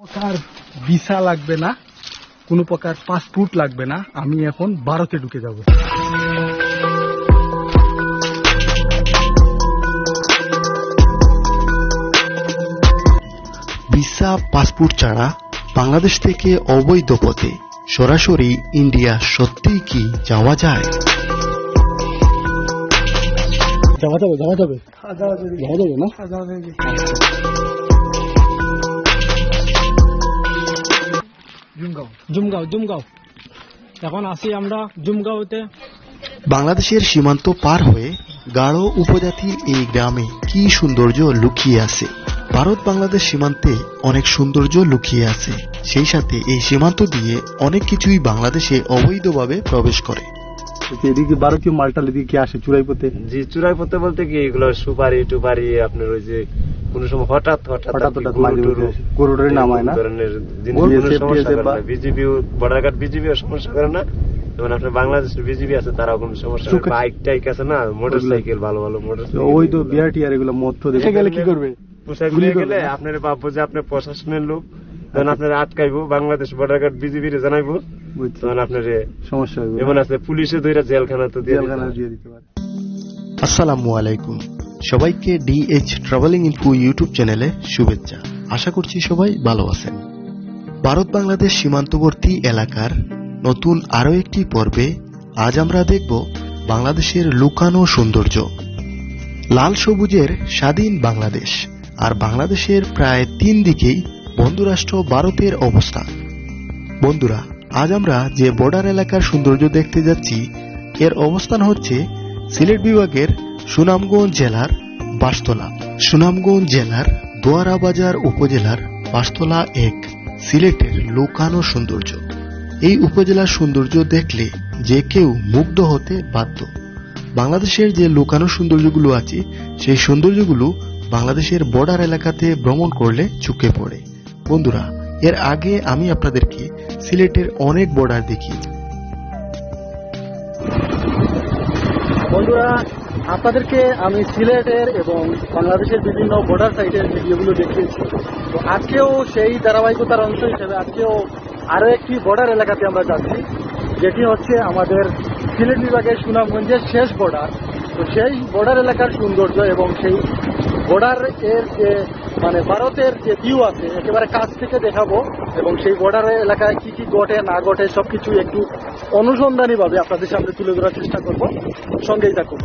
প্রকার ভিসা লাগবে না, কোনো প্রকার পাসপোর্ট লাগবে না। আমি এখন ভারতে ঢুকে যাব। ভিসা পাসপোর্ট ছাড়া বাংলাদেশ থেকে অবৈধ পথে সরাসরি ইন্ডিয়া সত্যিই কি যাওয়া যায়? যাওয়া যাবে না? জুমগাঁও এখন আছি আমরা জুমগাঁওতে। বাংলাদেশের সীমান্ত পার হয়ে গাঢ় উপজাতির এই গ্রামে কি সৌন্দর্য লুকিয়ে আছে। ভারত বাংলাদেশ সীমান্তে অনেক সৌন্দর্য লুকিয়ে আছে, সেই সাথে এই সীমান্ত দিয়ে অনেক কিছুই বাংলাদেশে অবৈধভাবে প্রবেশ করে। এদিকে ভারতীয় মালটাল এদিকে আসে চুরাই পথে। জি, চুরাই পথে বলতে কি এগুলো সুপারি টুপারি আপনার ওই যে কোনো সময় হঠাৎ গরুটারে নামায় না, বিজিবি বর্ডার গার্ড বিজিবি সমস্যা করে না। যেমন আপনার বাংলাদেশের বিজিবি আছে, তারাও কোনো সমস্যা করে। বাইক টাইক আছে না, মোটর সাইকেল, ভালো ভালো মোটর সাইকেল। ওই তো বিআরটি আর এগুলো মধ্য দেখে গেলে কি করবে? পোশাক নিয়ে গেলে আপনার ভাববো যে আপনার প্রশাসনের লোক, তখন আপনার আটকাইবো, বাংলাদেশ বর্ডার গার্ড বিজিবির জানাইবো, তখন আপনার সমস্যা হবে। এমন আছে পুলিশে ধরে জেলখানা তো দিয়ে দিতে পারে। আসসালামু আলাইকুম, সবাইকে ডিএইচ ট্রাভেলিং ইনফো ইউটিউব চ্যানেলে শুভেচ্ছা। আশা করছি সবাই ভালো আছেন। ভারত বাংলাদেশ সীমান্তবর্তী এলাকার নতুন আরো একটি পর্বে আজ আমরা দেখব বাংলাদেশের লুকানো সৌন্দর্য। লাল সবুজের স্বাধীন বাংলাদেশ আর বাংলাদেশের প্রায় 3 দিকেই বন্ধুরাষ্ট্র ভারতের অবস্থান। বন্ধুরা, আজ আমরা যে বর্ডার এলাকার সৌন্দর্য দেখতে যাচ্ছি এর অবস্থান হচ্ছে সিলেট বিভাগের সুনামগঞ্জ জেলার বাঁশতলা। সুনামগঞ্জ জেলার দোয়ারাবাজার উপজেলার বাঁশতলা এক সিলেটের লুকানো সৌন্দর্য। এই উপজেলার সৌন্দর্য দেখলে যে কেউ মুগ্ধ হতে বাধ্য। বাংলাদেশের যে লুকানো সৌন্দর্যগুলো আছে সেই সৌন্দর্যগুলো বাংলাদেশের বর্ডার এলাকাতে ভ্রমণ করলে চোখে পড়ে। বন্ধুরা, এর আগে আমি আপনাদেরকে সিলেটের অনেক বর্ডার দেখি। বন্ধুরা, আপনাদেরকে আমি সিলেটের এবং বাংলাদেশের বিভিন্ন বর্ডার সাইটের ভিডিওগুলো দেখিয়েছি। তো আজকেও সেই ধারাবাহিকতার অংশ হিসেবে আজকেও আরো একটি বর্ডার এলাকাতে আমরা যাচ্ছি, যেটি হচ্ছে আমাদের সিলেট বিভাগের সুনামগঞ্জের শেষ বর্ডার। তো সেই বর্ডার এলাকার সৌন্দর্য এবং সেই বর্ডার এর যে ভারতের যে ভিউ আছে একেবারে কাছ থেকে দেখাবো, এবং সেই বর্ডার এলাকায় কি কি ঘটে না ঘটে সবকিছু একটু অনুসন্ধানী ভাবে আপনাদের সামনে তুলে ধরার চেষ্টা করব। সঙ্গেই থাকুন।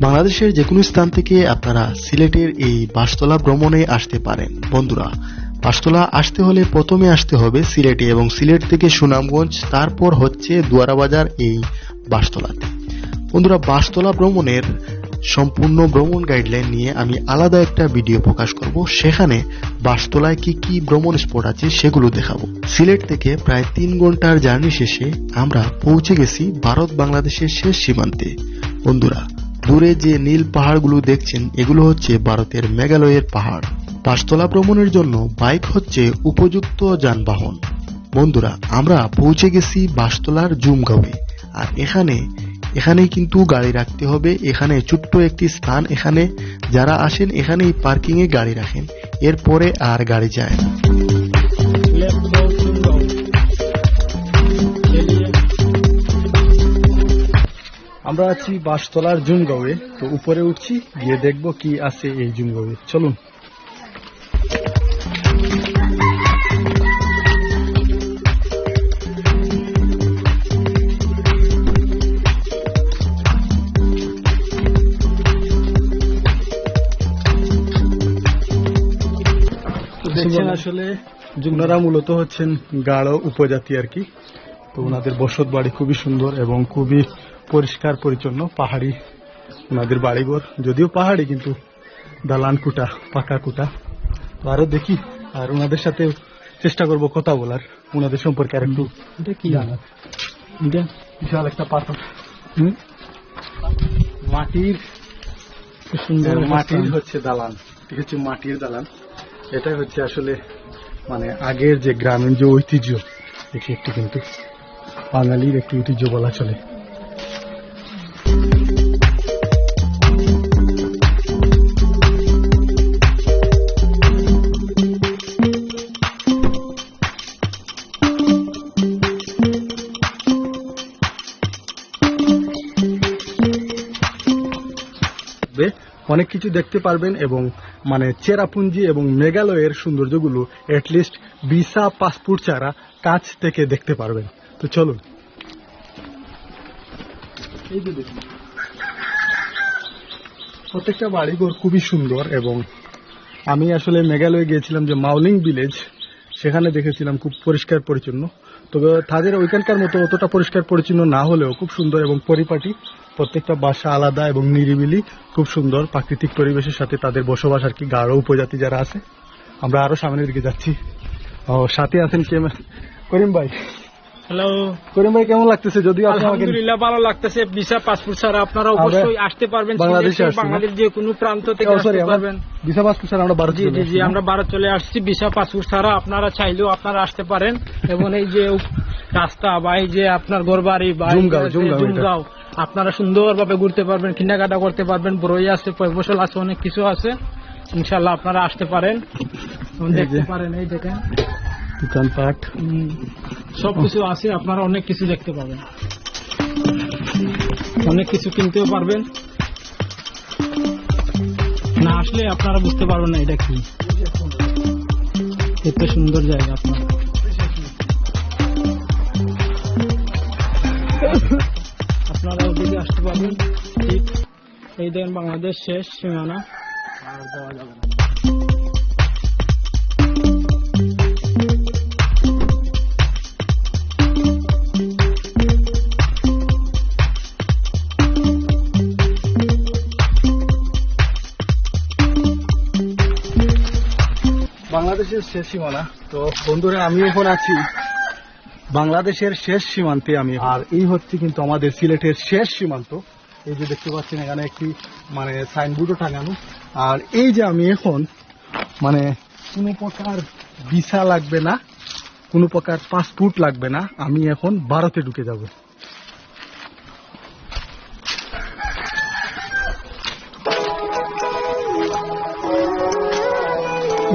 বাংলাদেশের যে কোনো স্থান থেকে আপনারা সিলেটের এই বাঁশতলা ভ্রমণে আসতে পারেন। বন্ধুরা, বাঁশতলা আসতে হলে প্রথমে আসতে হবে সিলেটে, এবং সিলেট থেকে সুনামগঞ্জ, তারপর হচ্ছে দোয়ারাবাজার এই বাঁশতলাতে। বন্ধুরা, বাঁশতলা ভ্রমণের সম্পূর্ণ ভ্রমণ গাইডলাইন নিয়ে আমি আলাদা একটা ভিডিও প্রকাশ করব। সেখানে বাঁশতলায় কি কি ভ্রমণ স্পট আছে সেগুলো দেখাবো। সিলেট থেকে প্রায় 3 ঘন্টার জার্নি শেষে আমরা পৌঁছে গেছি ভারত বাংলাদেশের শেষ সীমান্তে। বন্ধুরা, দূরে যে নীল পাহাড়গুলো দেখছেন এগুলো হচ্ছে ভারতের মেঘালয়ের পাহাড়। বাঁশতলা ভ্রমণের জন্য বাইক হচ্ছে উপযুক্ত যানবাহন। বন্ধুরা, আমরা পৌঁছে গেছি বাঁশতলার জুমগাঁওয়ে। আর এখানেই কিন্তু গাড়ি রাখতে হবে। এখানে ছোট্ট একটি স্থান, এখানে যারা আসেন এখানেই পার্কিং এ গাড়ি রাখেন, এরপরে আর গাড়ি যায় না। আমরা আছি বাঁশতলার জুমগাঁওয়ে। তো উপরে উঠছি, গিয়ে দেখবো কি আছে এই জুমগাঁওয়ে। চলুন। দেখছেন আসলে ওনারা মূলত হচ্ছেন গাঢ় উপজাতি আর কি। তো ওনাদের বসত বাড়ি খুবই সুন্দর এবং খুবই পরিষ্কার পরিচ্ছন্ন। পাহাড়ি ওনাদের বাড়িঘর, যদিও পাহাড়ি কিন্তু দালান কুটা, পাকা কুটা। তো আরো দেখি আর ওনাদের সাথে চেষ্টা করব কথা বলার, ওনাদের সম্পর্কে আর একটু জানার। এটা বিশাল একটা পাথর, মাটির হচ্ছে দালান, ঠিক আছে, মাটির দালান। এটাই হচ্ছে আসলে আগের যে গ্রামীণ যে ঐতিহ্য, দেখি একটু কিন্তু বাঙালির একটি ঐতিহ্য বলা চলে। অনেক কিছু দেখতে পারবেন এবং মানে চেরাপুঞ্জি এবং মেঘালয়ের সৌন্দর্যগুলো অ্যাটলিস্ট ভিসা পাসপোর্ট ছাড়া কাছ থেকে দেখতে পারবেন। তো চলুন। এই যে দেখুন, প্রত্যেকটা বাড়িঘর খুবই সুন্দর এবং আমি আসলে মেঘালয়ে গিয়েছিলাম যে মাউলিং ভিলেজ, সেখানে দেখেছিলাম খুব পরিষ্কার পরিচ্ছন্ন। তবে তাদের ওইখানকার মতো অতটা পরিষ্কার পরিচ্ছন্ন না হলেও খুব সুন্দর এবং পরিপাটি, প্রত্যেকটা বাসা আলাদা এবং নিরিবিলি, খুব সুন্দর প্রাকৃতিক পরিবেশের সাথে তাদের বসবাস আর কি, গাঢ় উপজাতি যারা আছে। আমরা আরো সামনের দিকে যাচ্ছি। ও সাথে আছেন করিম ভাই। হ্যালো করিম ভাই, কেমন লাগতেছে? যদিও আপনি আমাকে আলহামদুলিল্লাহ ভালো লাগতেছে। ভিসা পাসপোর্ট ছাড়া আপনারা অবশ্যই আসতে পারবেন বাংলাদেশে আসছি না? বাংলাদেশ যে কোনো প্রান্ত থেকে আসতে পারবেন। ভিসা পাসপোর্ট ছাড়া আমরা ভারত জি জি জি আমরা ভারত চলে আসছি। ভিসা পাসপোর্ট ছাড়া আপনারা চাইলেও আপনারা আসতে পারেন এবং এই যে রাস্তা বা এই যে আপনার ঘরবাড়ি বা জুমগাঁও আপনারা সুন্দরভাবে ঘুরতে পারবেন, কেনাকাটা করতে পারবেন, বড়ই আছে, ফসল আছে, অনেক কিছু আছে। ইনশাল্লাহ আপনারা আসতে পারেন, দেখতে পারেন। এই দেখেন দোকানপাট সবকিছু আছে, আপনারা অনেক কিছু দেখতে পাবেন, অনেক কিছু কিনতেও পারবেন। না আসলে আপনারা বুঝতে পারবেন না এটা কি, এত সুন্দর জায়গা। আপনারা ওদিকে আসতে পারবেন। ঠিক এই দেখেন বাংলাদেশ শেষ সীমানা, আর দেওয়া যাবে না। বাংলাদেশের শেষ সীমানা। তো বন্ধুরা, আমি এখন আছি বাংলাদেশের শেষ সীমান্তে। আর এই হচ্ছে কিন্তু আমাদের সিলেটের শেষ সীমান্ত। এই যে দেখতে পাচ্ছেন এখানে একটি মানে সাইনবোর্ডও টাঙানো। আর এই যে আমি এখন মানে কোনো প্রকার ভিসা লাগবে না, কোনো প্রকার পাসপোর্ট লাগবে না, আমি এখন ভারতে ঢুকে যাব।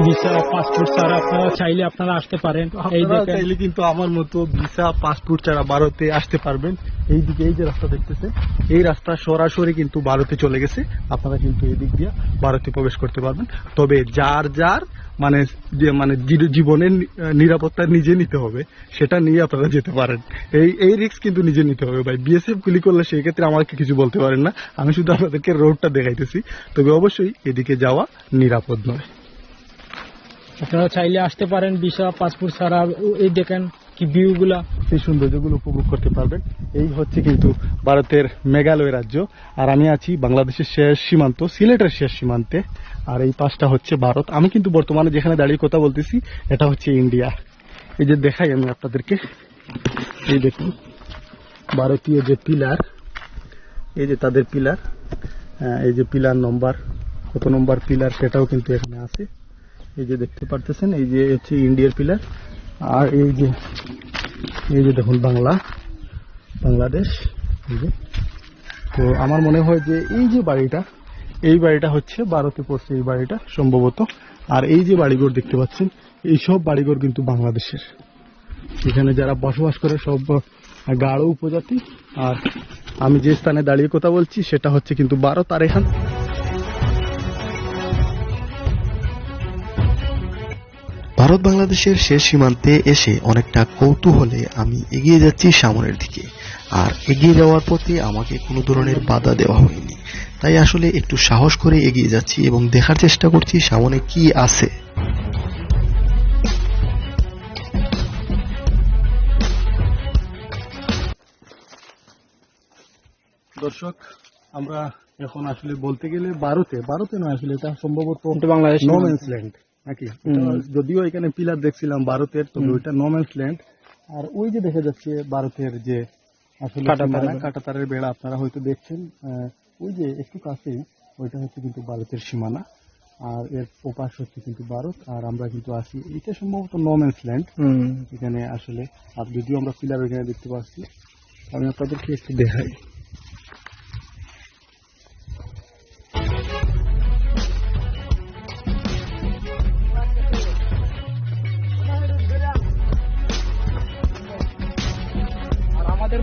ভিসা পাসপোর্ট ছাড়া আপনারা চাইলে আপনারা আসতে পারেন। এই দেখেন চাইলে কিন্তু আমার মতো ভিসা পাসপোর্ট ছাড়া ভারতে আসতে পারবেন। এইদিকে এই যে রাস্তা দেখতেছে, এই রাস্তা সরাসরি কিন্তু ভারতে চলে গেছে। আপনারা কিন্তু এই দিক দিয়ে ভারতে প্রবেশ করতে পারবেন। তবে যার যার মানে জীবনের নিরাপত্তা নিজে নিতে হবে, সেটা নিয়ে আপনারা যেতে পারেন। এই রিস্ক কিন্তু নিজে নিতে হবে ভাই। বিএসএফ গুলি করলে সেই ক্ষেত্রে আমাকে কিছু বলতে পারেন না, আমি শুধু আপনাদেরকে রোডটা দেখাইতেছি। তবে অবশ্যই এদিকে যাওয়া নিরাপদ নয়। আপনারা চাইলে আসতে পারেন ভিসা পাসপোর্ট ছাড়া। এই দেখেন কি ভিউ গুলা, সেই সৌন্দর্যগুলো উপভোগ করতে পারবেন। এই হচ্ছে কিন্তু ভারতের মেঘালয় রাজ্য। আর আমি আছি বাংলাদেশের শেষ সীমান্ত, সিলেটের শেষ সীমান্তে। আর এই পাশটা হচ্ছে ভারত। আমি কিন্তু বর্তমানে যেখানে দাঁড়িয়ে কথা বলতেছি এটা হচ্ছে ইন্ডিয়া। এই যে দেখাই আমি আপনাদেরকে, এই দেখুন ভারতীয় যে পিলার, এই যে তাদের পিলার, এই যে পিলার নম্বর, কত নম্বর পিলার সেটাও কিন্তু এখানে আছে। এই যে দেখতে পারতেছেন, এই যে হচ্ছে ইন্ডিয়ার পিলার। আর এই যে দেখুন বাংলাদেশ। এই যে, তো আমার মনে হয় যে এই যে বাড়িটা হচ্ছে ভারতে পড়ছে, এই বাড়িটা সম্ভবত। আর এই যে বাড়িঘর দেখতে পাচ্ছেন, এই সব বাড়িঘর কিন্তু বাংলাদেশের। এখানে যারা বসবাস করে সব গাঢ় উপজাতি। আর আমি যে স্থানে দাঁড়িয়ে কথা বলছি সেটা হচ্ছে কিন্তু ভারত। আর এখান ভারত বাংলাদেশের শেষ সীমান্তে এসে অনেকটা কৌতূহলে আমি এগিয়ে যাচ্ছি সামনের দিকে। আর এগিয়ে যাওয়ার পথে আমাকে কোনো ধরনের বাধা দেওয়া হয়নি, তাই আসলে একটু সাহস করে এগিয়ে যাচ্ছি এবং দেখার চেষ্টা করছি সামনে কি আছে। দর্শক, আমরা এখন আসলে বলতে গেলে ভারতে নয়, আসলে এটা সম্ভবত বাংলাদেশ নো ম্যানস ল্যান্ড নাকি। যদিও এখানে পিলার দেখছিলাম ভারতের, তবে ওইটা নো ম্যানস ল্যান্ড। আর ওই যে দেখা যাচ্ছে ভারতের যে আসলে কাঁটাতারের বেড়া, আপনারা হয়তো দেখছেন ওই যে একটু কাছেই, ওইটা হচ্ছে কিন্তু ভারতের সীমানা। আর এর ওপাশ হচ্ছে কিন্তু ভারত। আর আমরা কিন্তু আছি, এটা সম্ভবত নো ম্যানস ল্যান্ড এখানে আসলে। আর যদিও আমরা পিলার এখানে দেখতে পাচ্ছি, আমি আপনাদেরকে একটু দেখাই।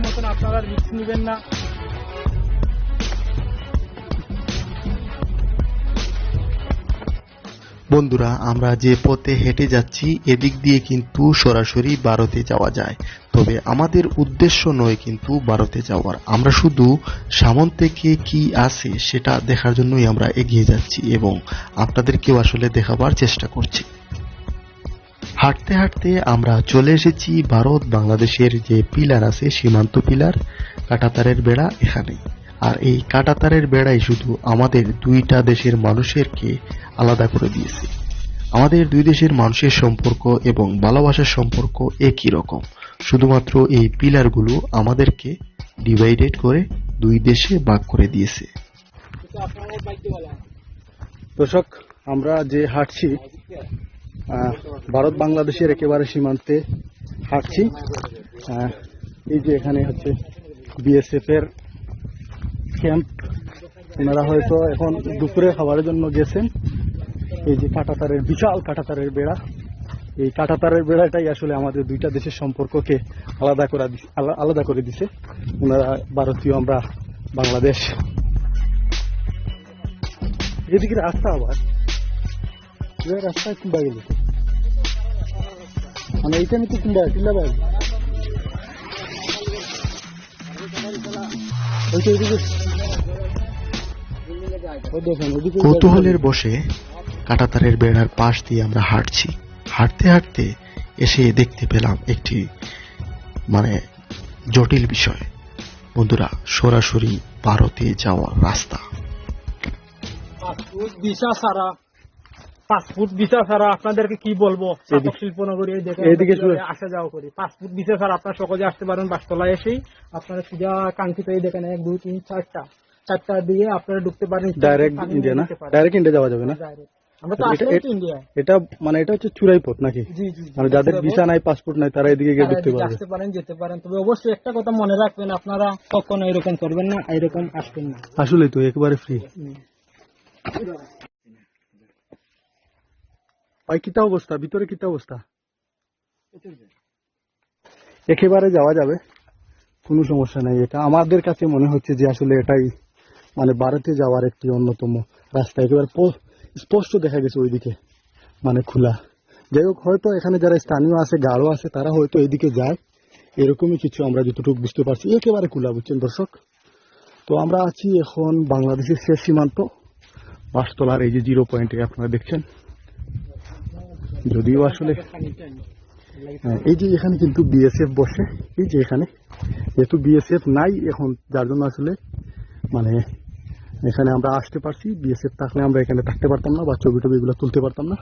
মতন আপনারা রিস্ক নেবেন না। বন্ধুরা, আমরা যে পথে হেঁটে যাচ্ছি এদিক দিয়ে কিন্তু সরাসরি ভারতে যাওয়া যায়, তবে আমাদের উদ্দেশ্য নয় কিন্তু ভারতে যাওয়ার। আমরা শুধু সামন থেকে কি আছে সেটা দেখার জন্যই আমরা এগিয়ে যাচ্ছি এবং আপনাদেরকেও আসলে দেখাবার চেষ্টা করছি। হাঁটতে হাঁটতে আমরা চলে এসেছি ভারত বাংলাদেশের যে পিলার আছে, সীমান্ত পিলার, কাঁটাতারের বেড়া এখানে। আর এই কাঁটাতারের বেড়াই শুধু আমাদের দুইটা দেশের মানুষেরকে আলাদা করে দিয়েছে। আমাদের দুই দেশের মানুষের সম্পর্ক এবং ভালোবাসার সম্পর্ক একই রকম, শুধুমাত্র এই পিলারগুলো আমাদেরকে ডিভাইডেড করে দুই দেশে ভাগ করে দিয়েছে। দর্শক, আমরা যে হাঁটছি ভারত বাংলাদেশের একেবারে সীমান্তে হাঁটছি। এই যে এখানে হচ্ছে বিএসএফ এর ক্যাম্প। ওনারা হয়তো এখন দুপুরে খাবারের জন্য গেছেন। এই যে কাঁটাতারের, বিশাল কাঁটাতারের বেড়া, এই কাঁটাতারের বেড়াটাই আসলে আমাদের দুইটা দেশের সম্পর্ককে আলাদা করে দিছে। ওনারা ভারতীয়, আমরা বাংলাদেশ। এদিকে রাস্তা, আবার রাস্তায় কিংবা গেল মানে এইখানে তো কিংবা কিল্লা বাই কৌতূহলের বসে কাঁটাতারের বেড়ার পাশ দিয়ে আমরা হাঁটছি। হাঁটতে হাঁটতে এসে দেখতে পেলাম একটি জটিল বিষয়। বন্ধুরা, সরাসরি ভারতে যাওয়ার রাস্তা। পাসপোর্ট ভিসা ছাড়া আপনাদেরকে কি বলবো, শিল্পনগরী এদিকে আসা যাওয়া করি। পাসপোর্ট ভিসা ছাড়া আপনারা সহজে আসতে পারেন। বাসতলায় এসেই আপনারা সিধা কাঙ্ক্ষিত এই দেখেন 1 2 3 4টা দিয়ে আপনারা ঢুকতে পারেন। ডাইরেক্ট ইন্ডিয়া না? ডাইরেক্ট ইন্ডিয়া যাওয়া যাবে না? আমরা তো আসলে ইন্ডিয়া। এটা এটা হচ্ছে চূড়াই পথ নাকি? জি জি। মানে যাদের ভিসা নাই, পাসপোর্ট নাই, তারা এদিকে গিয়ে ঢুকতে পারবে। আসতে পারেন, যেতে পারেন। তবে অবশ্যই একটা কথা মনে রাখবেন, আপনারা কখনো এরকম করবেন না, এরকম আসবেন না। আসলে তো একেবারে ফ্রি। ভাই, কিতা অবস্থা ভিতরে? কিতা অবস্থা? একেবারে যাওয়া যাবে, কোনো সমস্যা নাই। এটা আমাদের কাছে মনে হচ্ছে যে আসলে এটাই ভারতে যাওয়ার একটি অন্যতম রাস্তা। একেবারে স্পষ্ট দেখা গেছে ওইদিকে, খোলা। যাই হোক, হয়তো এখানে যারা স্থানীয় আছে, গাঢ় আছে, তারা হয়তো এইদিকে যায়, এরকমই কিছু আমরা যতটুকু বুঝতে পারছি। একেবারে খোলা, বুঝছেন দর্শক? তো আমরা আছি এখন বাংলাদেশের শেষ সীমান্ত বাসতলার এই যে 0 পয়েন্টে আপনারা দেখছেন। যদিও আসলে এই যে এখানে কিন্তু বিএসএফ বসে, এই যে এখানে যেহেতু বিএসএফ নাই এখন, যার জন্য আসলে এখানে আমরা আসতে পারছি। বিএসএফ থাকলে আমরা এখানে থাকতে পারতাম না বা ছবি এগুলো তুলতে পারতাম না।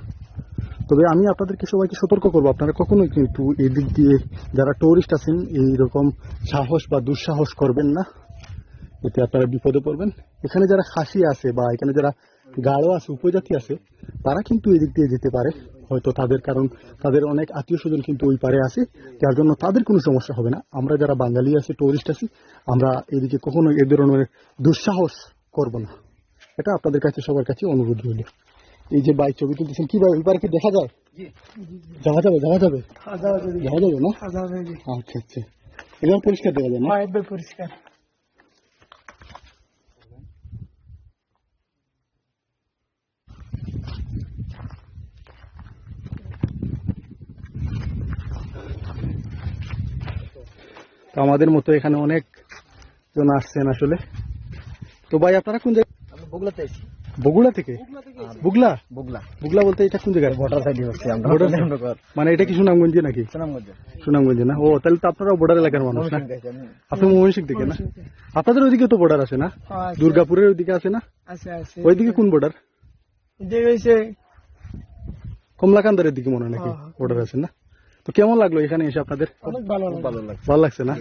তবে আমি আপনাদেরকে সবাইকে সতর্ক করবো, আপনারা কখনোই কিন্তু এই দিক দিয়ে যারা টুরিস্ট আছেন এইরকম সাহস বা দুঃসাহস করবেন না, এতে আপনারা বিপদে পড়বেন। এখানে যারা খাসি আছে বা এখানে যারা গাঢ় আছে, উপজাতি আছে, তারা কিন্তু এই দিক দিয়ে যেতে পারে হয়তো, কারণ তাদের অনেক আত্মীয় স্বজন কিন্তু ওই পারে আছে, যার জন্য তাদের কোনো সমস্যা হবে না। আমরা যারা বাঙালি আছি, টুরিস্ট আছি, আমরা এদিকে কখনো এ ধরনের দুঃসাহস করব না। এটা আপনাদের কাছে, সবার কাছে অনুরোধ রইল। এই যে বাইক ছবি তুলতেছেন, কি ভাই ওই পারে কি দেখা যায়? যাওয়া যাবে না? আচ্ছা আচ্ছা, এবার পরিষ্কার দেখা যায় না? পরিষ্কার। আমাদের মতো এখানে অনেক জন আসছেন আসলে। তো ভাই, আপনারা কোন জায়গায়? বগুড়াতে আছি। বগুড়া থেকে? বুগলা? বগুড়া। বুগলা বলতে এটা কোন জায়গায়? বর্ডার সাইডে হচ্ছে আমরা। এটা কি সুনামগঞ্জে নাকি? সুনামগঞ্জে না? ও, তাহলে তো আপনারাও বর্ডার এলাকার মানুষ না? আপনি ময়মনসিংহ থেকে না? আপনাদের ওইদিকে তো বর্ডার আছে না? দুর্গাপুরের ওইদিকে আছে না? ওইদিকে কোন বর্ডার? কমলাকান্দারের দিকে মনে হয় নাকি বর্ডার আছে না? তো কেমন লাগলো এখানে এসে আপনাদের? ভালো লাগছে না?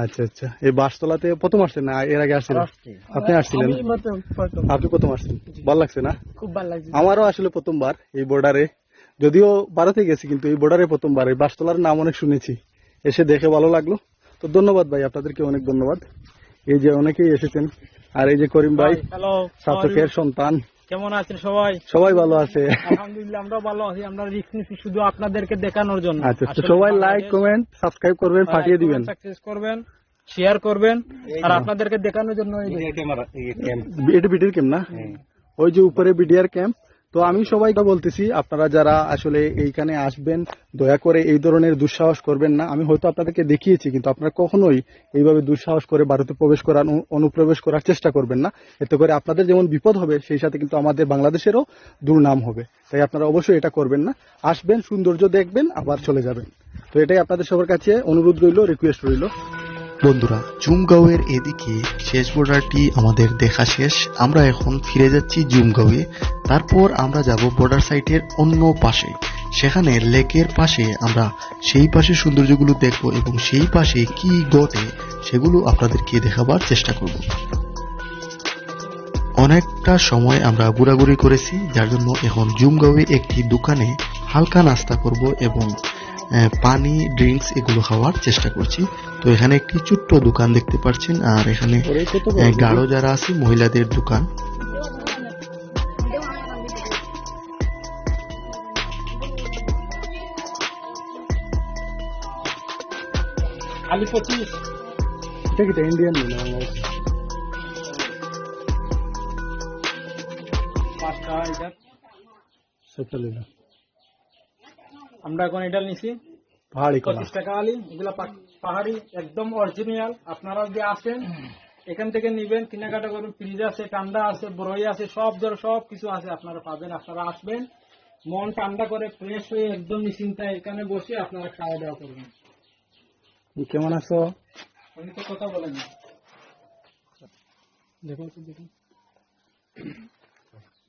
আচ্ছা আচ্ছা। এই বাসতলাতে প্রথম আসছেন না এর আগে আসছিলেন? আপনি আসছিলেন? আপনি প্রথম আসছেন। ভালো লাগছে না? খুব ভালো লাগছে। আমারও আসলে প্রথমবার এই বর্ডারে, যদিও ভারতে গেছি কিন্তু এই বর্ডারে প্রথমবার। এই বাসতলার নাম অনেক শুনেছি, এসে দেখে ভালো লাগলো। তো ধন্যবাদ ভাই, আপনাদেরকে অনেক ধন্যবাদ। এই যে অনেকেই এসেছেন। আর এই যে করিম ভাই, শাসকের সন্তান। কেমন আছেন সবাই? সবাই ভালো আছে, আলহামদুলিল্লাহ। আমরা ভালো আছি। আমরা রিস্ক নিচ্ছি শুধু আপনাদেরকে দেখানোর জন্য। আচ্ছা, সবাই লাইক, কমেন্ট, সাবস্ক্রাইব করবেন, ফাটিয়ে দিবেন, সাকসেস করবেন, শেয়ার করবেন, আর আপনাদেরকে দেখানোর জন্য। এটা বিডিআর ক্যাম্প না? ওই যে উপরে বিডিআর ক্যাম্প, তো আমি সবাইকে বলতেছি, আপনারা যারা আসলে এইখানে আসবেন দয়া করে এই ধরনের দুঃসাহস করবেন না। আমি হয়তো আপনাদেরকে দেখিয়েছি, কিন্তু আপনারা কখনোই এইভাবে দুঃসাহস করে ভারতে প্রবেশ করার অনুপ্রবেশ করার চেষ্টা করবেন না। এতে করে আপনাদের যেমন বিপদ হবে, সেই সাথে কিন্তু আমাদের বাংলাদেশেরও দুর্নাম হবে। তাই আপনারা অবশ্যই এটা করবেন না। আসবেন, সৌন্দর্য দেখবেন, আবার চলে যাবেন। তো এটাই আপনাদের সবার কাছে অনুরোধ রইল, রিকোয়েস্ট রইল। বন্ধুরা, জুমগাঁওয়ের এদিকে শেষ বর্ডারটি আমাদের দেখা শেষ। আমরা এখন ফিরে যাচ্ছি জুমগাঁওয়ে। তারপর আমরা যাব বর্ডার সাইটের অন্য পাশে, সেখানে লেকের পাশে আমরা সেই পাশে সৌন্দর্যগুলো দেখব এবং সেই পাশে কি ঘটে সেগুলো আপনাদেরকে দেখাবার চেষ্টা করব। অনেকটা সময় আমরা ঘোরাঘুরি করেছি, যার জন্য এখন জুমগাঁওয়ে একটি দোকানে হালকা নাস্তা করব এবং পানি, ড্রিঙ্কস এগুলো খাওয়ার চেষ্টা করছি। তো এখানে একটি ছোট্ট দোকান দেখতে পাচ্ছেন, আর এখানে গাঢ় যারা আছে মহিলাদের দোকান। আলু 25 এটা কি ইন্ডিয়ান না? 5 টাকা এটা। সেটা আমরা এখন এটা নিছি পাহাড়ি কলা। 25 টাকা আলি। এগুলা পাহাড়ি, একদম অরিজিনাল। আপনারা যদি আসেন এখান থেকে নিবেন, কেনাকাটা করবেন। ফ্রিজ আছে, ঠান্ডা আছে, বরই আছে, সব কিছু আছে, আপনারা পাবেন। আপনারা আসবেন, মন ঠান্ডা করে ফ্রেশ হয়ে একদম নিশ্চিন্তায় এখানে বসে আপনারা খাওয়া দাওয়া করবেন। কেমন আছো? উনি তো কথা বলেন না। দেখুন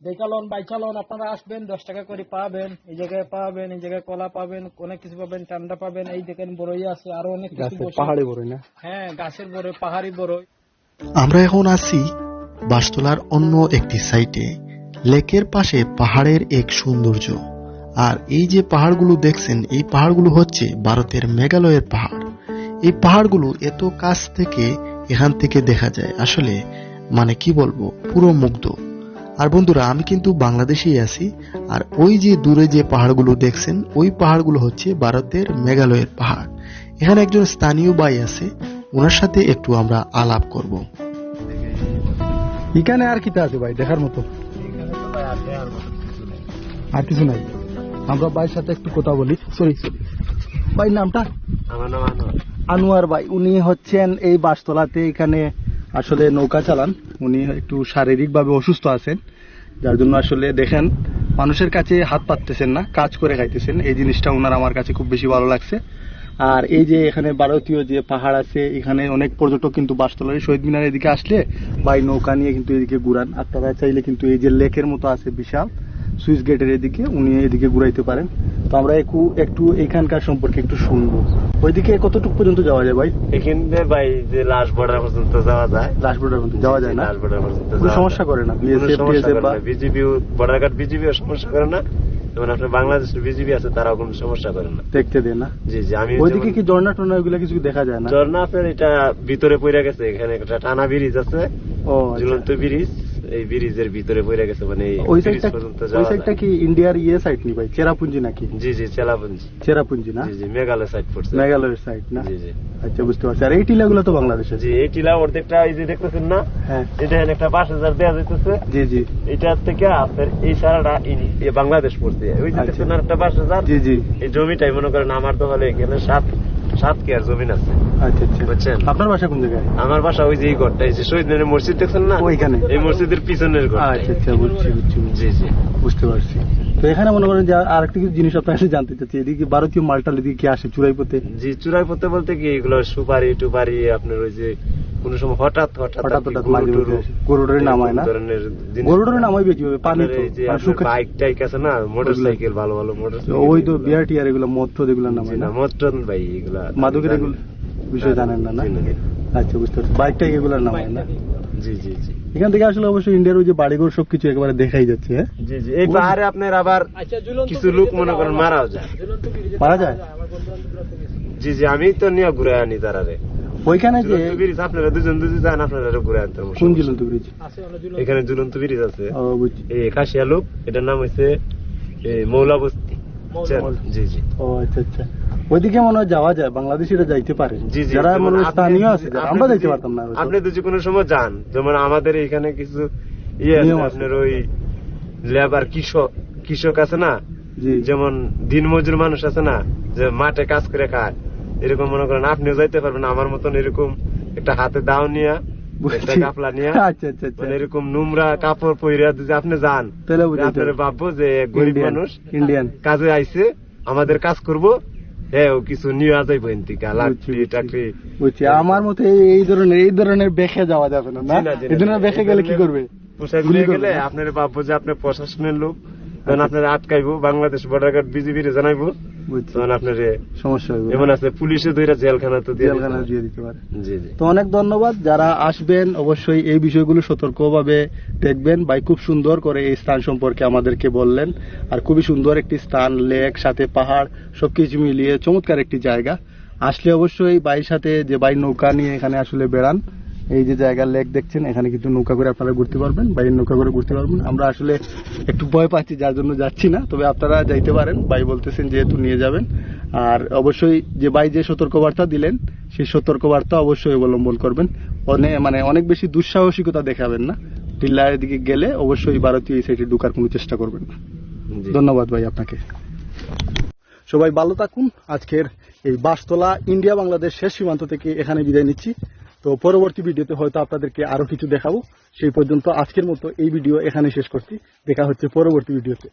দেখালন বাইচালন, আপনারা আসবেন, 10 টাকা করে পাবেন। এই জায়গায় পাবেন, এই জায়গায় কলা পাবেন, অনেক কিছু পাবেন, ঠান্ডা পাবেন। এই দেখেন বরই আছে, আরো অনেক কিছু বসে। পাহাড়ি বড়ই না? হ্যাঁ, গাছের বরই, পাহাড়ি বরই। আমরা এখন আছি বাসতলার অন্য একটি সাইটে। লেকের পাশে পাহাড়ের এক সৌন্দর্য। আর এই যে পাহাড়গুলো দেখছেন, এই পাহাড়গুলো হচ্ছে ভারতের মেঘালয়ের পাহাড়। এই পাহাড়গুলো এত কাছ থেকে এখান থেকে দেখা যায়, আসলে মানে কি বলবো, পুরো মুগ্ধ। আর বন্ধুরা, আমি কিন্তু বাংলাদেশেই আছি, আর ওই যে দূরে যে পাহাড়গুলো দেখছেন, ওই পাহাড়গুলো হচ্ছে ভারতের মেঘালয়ের পাহাড়। এখানে একজন স্থানীয় ভাই আছে, ওনার সাথে একটু আমরা আলাপ করব। এখানে আর কিটা আছে ভাই দেখার মতো? আর কিছু নাই। আমরা ভাইয়ের সাথে একটু কথা বলি। সরি ভাই, নামটা? আমার নাম আনোয়ার। আনোয়ার ভাই, উনি হচ্ছেন এই বাসতলাতে এখানে আসলে নৌকা চালান। উনি একটু শারীরিকভাবে অসুস্থ আছেন, যার জন্য আসলে দেখেন মানুষের কাছে হাত পাততেছেন না, কাজ করে খাইতেছেন। এই জিনিসটা ওনার আমার কাছে খুব বেশি ভালো লাগছে। আর এই যে এখানে ভারতীয় যে পাহাড় আছে, এখানে অনেক পর্যটক কিন্তু বাসতলার শহীদ মিনার এদিকে আসলে ভাই নৌকা নিয়ে কিন্তু এদিকে ঘুরান। আপনারা চাইলে কিন্তু এই যে লেকের মতো আছে বিশাল সুইচ গেটের এদিকে, উনি এদিকে ঘুরাইতে পারেন। তো আমরা একটু এখানকার সম্পর্কে একটু শুনবো। ওইদিকে কতটুকু পর্যন্ত যাওয়া যায় ভাই? এখানে ভাই যে লাস্ট বর্ডার পর্যন্ত যাওয়া যায়। লাস্ট বর্ডার পর্যন্ত যাওয়া যায় না? লাস্ট বর্ডার পর্যন্ত কোনো সমস্যা করে না? বিজিবি বর্ডার গার্ড বিজিবি সমস্যা করে না, যেমন আপনার বাংলাদেশের বিজিবি আছে, তারাও কোনো সমস্যা করে না, দেখতে দেয় না? জি জি। আমি ওইদিকে কি ঝর্ণা টর্ণা ওইগুলা কিছু দেখা যায় না? ঝর্ণা আপনার এটা ভিতরে পড়ে গেছে। এখানে একটা টানা ব্রিজ আছে, ও ঝুলন্ত ব্রিজ। এই ব্রিজের ভিতরে পড়ে গেছে, মানে ওই ব্রিজ পর্যন্ত যাওয়া সাইডটা যায়। কি ইন্ডিয়ার সাইড নি ভাই? চেরাপুঞ্জি নাকি? জি জি, চেরাপুঞ্জি। চেরাপুঞ্জি না? জি জি, মেঘালয় সাইড পড়ছে। মেঘালয়ের সাইড না? জি জি। আচ্ছা, বুঝতে পারছি। আর এই টিলাগুলো তো বাংলাদেশের? জি, এই টিলা অর্ধেকটা এই যে দেখতেছেন না, হ্যাঁ। এটা একটা 5,000 দেওয়া যাইতেছে। জি জি। এটা থেকে আপনার এই সারাটা বাংলাদেশ পড়ছে। ওই যে দেখছেন আর একটা 5,000। জি জি। এই জমিটাই মনে করেন আমার তো হলে এখানে 7 কেয়ার জমিন আছে। আচ্ছা আচ্ছা। বুঝছেন? আপনার বাসা কোন জায়গায়? আমার বাসা ওই যে এই ঘরটা, এই যে শহীদ মিনারের মসজিদ দেখছেন না, ওইখানে। এই মসজিদের পিছনের ঘর। আচ্ছা আচ্ছা, বুঝছি বুঝছি। জি জি, বুঝতে পারছি। তো এখানে মনে করেন যে আর একটা কিছু জিনিস আপনার কাছে জানতে চাচ্ছি, এদিকে ভারতীয় মালটাল এদিকে কি আসে চুরাই পথে? জি, চুরাই পথে বলতে কি এগুলো সুপারি টুপারি আপনার ওই যে কোন সময় হঠাৎ গরুডের নামায় না? গরুডের নামাইবে কিভাবে? পানি বাইক টাইক আছে না, মোটর সাইকেল, ভালো ভালো মোটর। ওই তো বিয়ার টিয়ার এগুলো মদ এগুলো নামায় না? মটন ভাই এগুলা মাদকের এগুলো বিষয় জানেন না? না, আচ্ছা, বুঝতে পারছি। বাইক টাইক এগুলো নামায় না? জি জি জি। এখান থেকে আসলে অবশ্যই ইন্ডিয়ার ওই যে বাড়িঘর সবকিছু একেবারে দেখাই যাচ্ছে। হ্যাঁ জি জি। এই পাহাড়ে আপনার আবার কিছু লোক মনে করেন মারাও যায়। মারা যায়? জি জি, আমি তো নিয়ে ঘুরে আনি তারারে। ওইখানে যে ব্রিজ আপনারা দুজন যান, আপনারা ঘুরে আনতে। কোন ঝুলন্ত ব্রিজ? এখানে ঝুলন্ত ব্রিজ আছে, ও বুঝছি। এই খাসিয়া লোক, এটার নাম হচ্ছে মৌলাবস্তি। জি জি। ও আচ্ছা আচ্ছা। ওইদিকে মনে হয় যাওয়া যায়, বাংলাদেশিরা যাইতে পারে। জি জি। যারা মনে হয় স্থানীয় আছে, আমরা যাইতে পারতাম না। আপনি তো যে কোনো সময় যান, যেমন আমাদের এখানে কিছু ইয়ে আছে আপনার, ওই লেবার কৃষক আছে না, জি যেমন দিনমজুর মানুষ আছে না, যে মাঠে কাজ করে খায়, এরকম মনে করেন আপনিও যাইতে পারবেন আমার মতন, এরকম একটা হাতে দাও নিয়ে একটা কাপলা নিয়ে, আচ্ছা আচ্ছা আচ্ছা মানে এরকম নোংরা কাপড় পরে যদি আপনি যান, তাহলে বুঝতে আপনারা ভাববো যে গরিব মানুষ ইন্ডিয়ান কাজে আইছে, আমাদের কাজ করবো, হ্যাঁ ও কিছু নিয়ে যাইব এনতিকা লাকড়ি টাকড়ি। বুঝছি। আমার মতে এই ধরনের বেখে যাওয়া যাবে না, না? এই ধরনের বেখে গেলে কি করবে? পোশাক নিয়ে গেলে আপনারা ভাববো যে আপনি প্রশাসনের লোক, তখন আপনারা আটকাইবো, বাংলাদেশ বর্ডার গার্ড বিজিবির জানাইবো, বুঝছি, তখন আপনার সমস্যা হবে। এমন আছে পুলিশে ধরে জেলখানা তো দিয়ে জেলখানা দিয়ে দিতে পারে। জি জি। তো অনেক ধন্যবাদ। যারা আসবেন অবশ্যই এই বিষয়গুলো সতর্কভাবে দেখবেন। ভাই খুব সুন্দর করে এই স্থান সম্পর্কে আমাদেরকে বললেন, আর খুবই সুন্দর একটি স্থান, লেক সাথে পাহাড় সবকিছু মিলিয়ে চমৎকার একটি জায়গা। আসলে অবশ্যই ভাইয়ের সাথে, যে ভাই নৌকা নিয়ে এখানে আসলে বেড়ান, এই যে জায়গার লেক দেখছেন, এখানে কিন্তু নৌকা করে আপনারা ঘুরতে পারবেন, বাইরের নৌকা করে ঘুরতে পারবেন। আমরা আসলে একটু ভয় পাচ্ছি, যার জন্য যাচ্ছি না, তবে আপনারা যাইতে পারেন, ভাই বলতেছেন যেহেতু নিয়ে যাবেন। আর অবশ্যই যে ভাই যে সতর্কবার্তা দিলেন, সেই সতর্কবার্তা অবশ্যই অবলম্বন করবেন। অনেক বেশি দুঃসাহসিকতা দেখাবেন না। টিল্লার দিকে গেলে অবশ্যই ভারতীয় এই সাইডে ঢোকার কোনো চেষ্টা করবেন না। জি। ধন্যবাদ ভাই আপনাকে। সবাই ভালো থাকুন। আজকের এই বাসতলা ইন্ডিয়া বাংলাদেশ শেষ সীমান্ত থেকে এখানে বিদায় নিচ্ছি। তো পরবর্তী ভিডিওতে হয়তো আপনাদেরকে আরো কিছু দেখাবো। সেই পর্যন্ত আজকের মতো এই ভিডিও এখানে শেষ করছি। দেখা হচ্ছে পরবর্তী ভিডিওতে।